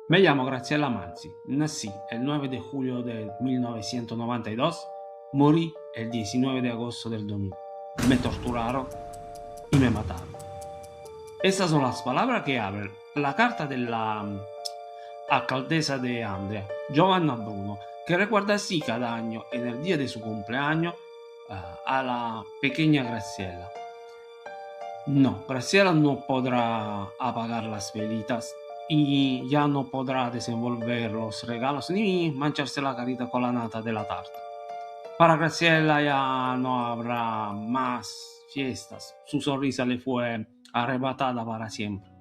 Me llamo Graciela Manzi, nací el 9 de julio de 1992, morí el 19 de agosto del 2000. Me torturaron y me mataron. Estas son las palabras que abren la carta de la alcaldesa de Andria, Giovanna Bruno, que recuerda así cada año, en el día de su cumpleaños, a la pequeña Graciela. No, Graciela no podrá apagar las velitas y ya no podrá desenvolver los regalos ni mancharse la carita con la nata de la tarta. Para Graciela ya no habrá más fiestas. Su sonrisa le fue arrebatada para siempre.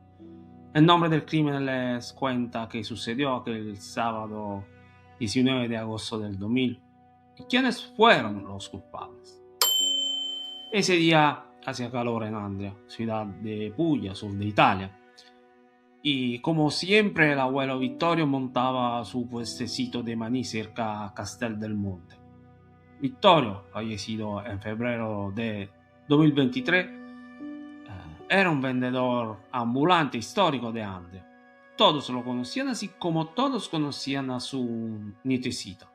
En nombre del crimen les cuenta que sucedió aquel sábado 19 de agosto del 2000 y quiénes fueron los culpables. Ese día hacía calor en Andria, ciudad de Puglia, sur de Italia. Y como siempre, el abuelo Vittorio montaba su puestecito de maní cerca a Castel del Monte. Vittorio, fallecido en febrero de 2023, era un vendedor ambulante histórico de Andria. Todos lo conocían así como todos conocían a su nietecito.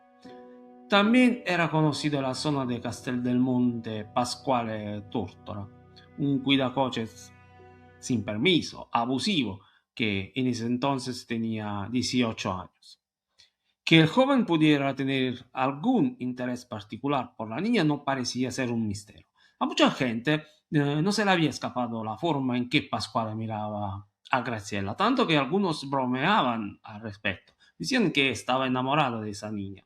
También era conocido en la zona de Castel del Monte Pasquale Tortora, un cuidacoches sin permiso, abusivo, que en ese entonces tenía 18 años. Que el joven pudiera tener algún interés particular por la niña no parecía ser un misterio. A mucha gente no se le había escapado la forma en que Pasquale miraba a Graciela, tanto que algunos bromeaban al respecto. Decían que estaba enamorado de esa niña.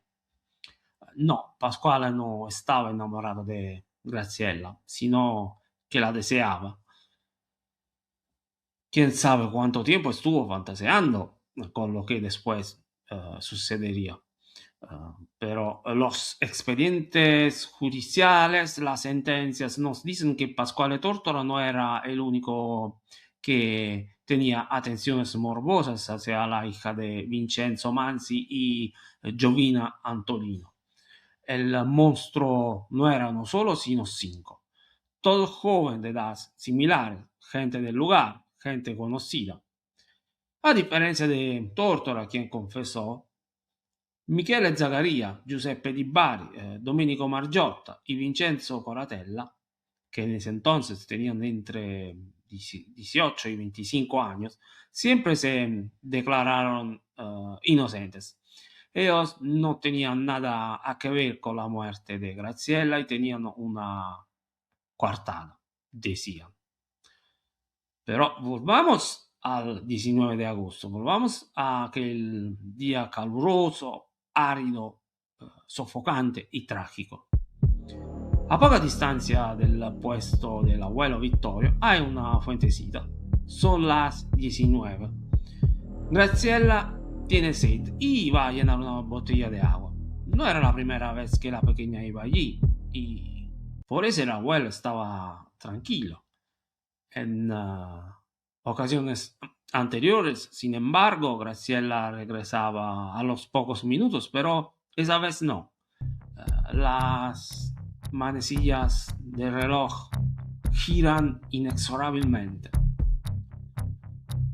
No, Pasquale no estaba enamorado de Graciela, sino que la deseaba. Quién sabe cuánto tiempo estuvo fantaseando con lo que después sucedería. Pero los expedientes judiciales, las sentencias nos dicen que Pasquale Tortora no era el único que tenía atenciones morbosas hacia la hija de Vincenzo Manzi y Giovina Antolino. El monstruo no era uno solo, sino 5. Todos jóvenes de edad similares, gente del lugar, gente conocida. A diferencia de Tortora, quien confesó, Michele Zaccaria, Giuseppe Di Bari, Domenico Margiotta y Vincenzo Coratella, que en ese entonces tenían entre 18 y 25 años, siempre se declararon inocentes. Ellos no tenían nada a que ver con la muerte de Graciela y tenían una coartada, decían. Pero volvamos al 19 de agosto, volvamos a aquel día caluroso, árido, sofocante y trágico. A poca distancia del puesto del abuelo Vittorio hay una fuentecita. Son las 19. Graciela tiene sed y va a llenar una botella de agua. No era la primera vez que la pequeña iba allí y por eso el abuelo estaba tranquilo. En ocasiones anteriores, sin embargo, Graciela regresaba a los pocos minutos, pero esa vez no. Las manecillas del reloj giran inexorablemente.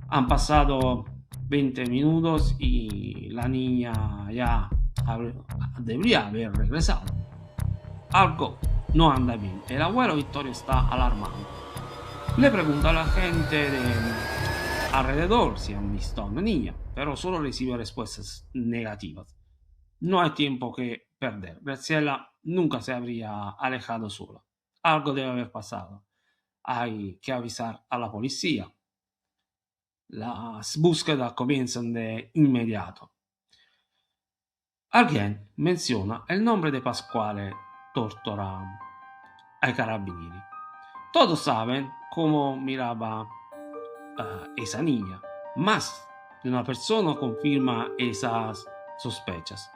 Han pasado 20 minutos y la niña ya debería haber regresado. Algo no anda bien. El abuelo Vittorio está alarmado. Le pregunta a la gente de alrededor si han visto a una niña, pero solo recibe respuestas negativas. No hay tiempo que perder. Graciela nunca se habría alejado sola. Algo debe haber pasado. Hay que avisar a la policía. Las búsquedas comienzan de inmediato. Alguien menciona el nombre de Pasquale Tortora ai carabinieri. Todos saben cómo miraba esa niña. Más de una persona confirma esas sospechas.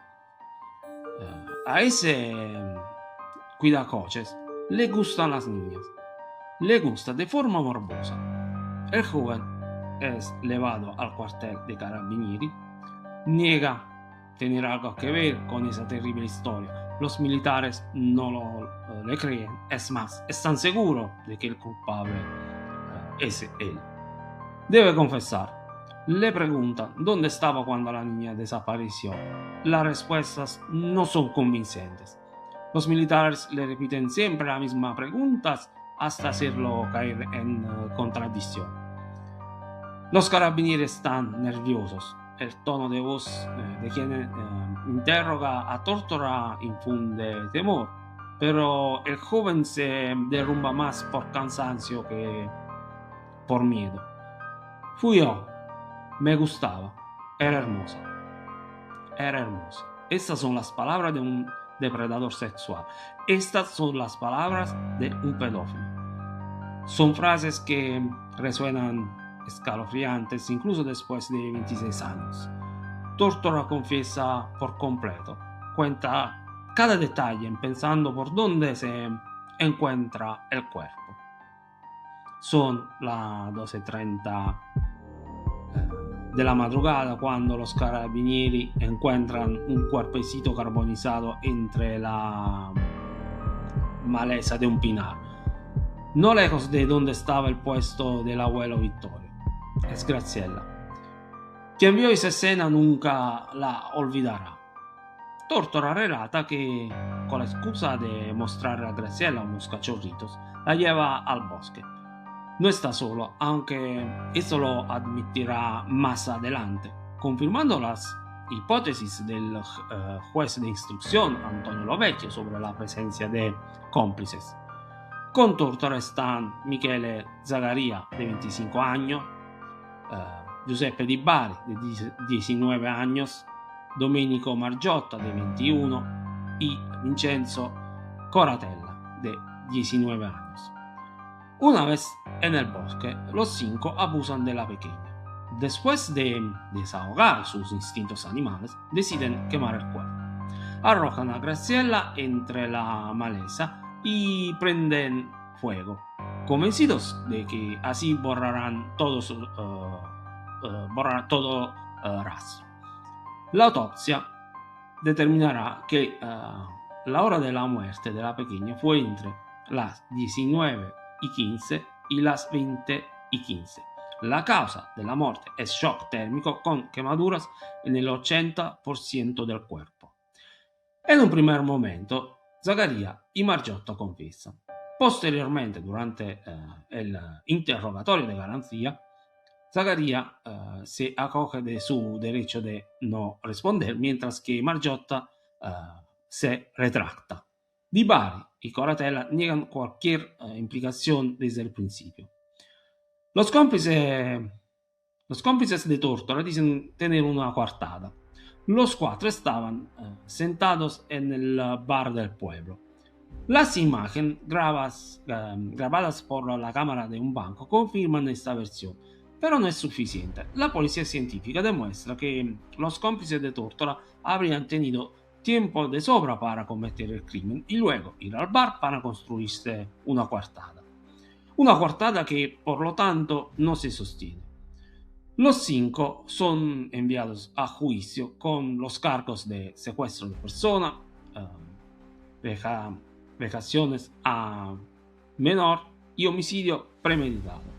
A ese cuidacoches le gustan las niñas. Le gusta de forma morbosa. El joven es llevado al cuartel de carabinieri. Niega tener algo que ver con esa terrible historia. Los militares no le creen. Es más, están seguros de que el culpable es él. Debe confesar. Le preguntan dónde estaba cuando la niña desapareció. Las respuestas no son convincentes. Los militares le repiten siempre las mismas preguntas hasta hacerlo caer en contradicción. Los carabinieri están nerviosos. El tono de voz de quien interroga a Tórtora infunde temor, pero el joven se derrumba más por cansancio que por miedo. Fui yo, me gustaba, era hermosa, era hermosa. Estas son las palabras de un depredador sexual. Estas son las palabras de un pedófilo. Son frases que resuenan escalofriantes incluso después de 26 años. Tórtora confiesa por completo, cuenta cada detalle pensando por dónde se encuentra el cuerpo. Son las 12:30 de la madrugada cuando los carabinieri encuentran un cuerpecito carbonizado entre la maleza de un pinar, no lejos de donde estaba el puesto del abuelo Vittorio. Es Graziella. Quien vio esa escena nunca la olvidará. Tórtora relata que, con la excusa de mostrarle a Graziella unos cachorritos, la lleva al bosque. No está solo, aunque eso lo admitirá más adelante, confirmando las hipótesis del juez de instrucción Antonio Lovecchio sobre la presencia de cómplices. Con Tórtora están Michele Zagaria, de 25 años, Giuseppe Di Bari, de 19 años, Domenico Margiotta, de 21, y Vincenzo Coratella, de 19 años. Una vez en el bosque, los 5 abusan de la pequeña. Después de desahogar sus instintos animales, deciden quemar el cuerpo. Arrojan a Graziella entre la maleza y prenden fuego, convencidos de que así borrarán todo rastro. La autopsia determinará que la hora de la muerte de la pequeña fue entre las 19:15 y las 20:15. La causa de la muerte es shock térmico con quemaduras en el 80% del cuerpo. En un primer momento, Zagaria y Margiotta confiesan. Posteriormente, durante el interrogatorio de garantía, Zagaria se acoge de su derecho de no responder, mientras que Margiotta se retracta. Di Bari y Coratella niegan cualquier implicación desde el principio. Los cómplices de Tórtora dicen tener una coartada. Los 4 estaban sentados en el bar del pueblo. Las imágenes grabadas por la cámara de un banco confirman esta versión, pero no es suficiente. La policía científica demuestra que los cómplices de Tórtora habrían tenido tiempo de sobra para cometer el crimen y luego ir al bar para construirse una coartada. Una coartada que, por lo tanto, no se sostiene. Los 5 son enviados a juicio con los cargos de secuestro de persona, vejaciones a menor y homicidio premeditado.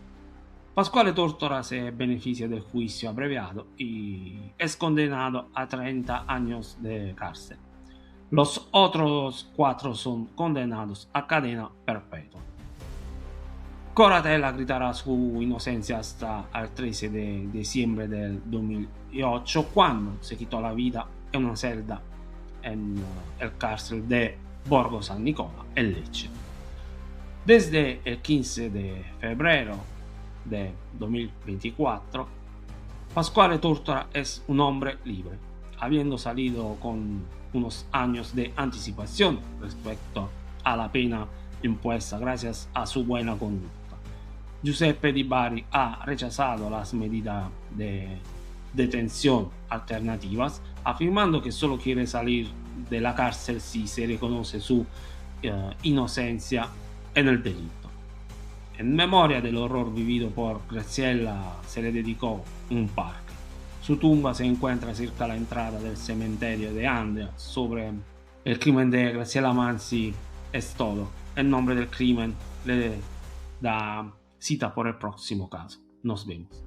Pasquale Tórtora se beneficia del juicio abreviado y es condenado a 30 años de cárcel. Los otros 4 son condenados a cadena perpetua. Coratella gritará su inocencia hasta el 13 de diciembre del 2008, cuando se quitó la vida en una celda en el cárcel de Borgo San Nicola, en Lecce. Desde el 15 de febrero de 2024, Pasquale Tórtora es un hombre libre, habiendo salido con unos años de anticipación respecto a la pena impuesta gracias a su buena conducta. Giuseppe Di Bari ha rechazado las medidas de detención alternativas, afirmando que solo quiere salir de la cárcel si se reconoce su inocencia en el delito. En memoria del horror vivido por Graziella se le dedicó un parque. Su tumba se encuentra cerca de la entrada del cementerio de Andria. Sobre el crimen de Graziella Mansi es todo. El nombre del crimen le da cita por el próximo caso. Nos vemos.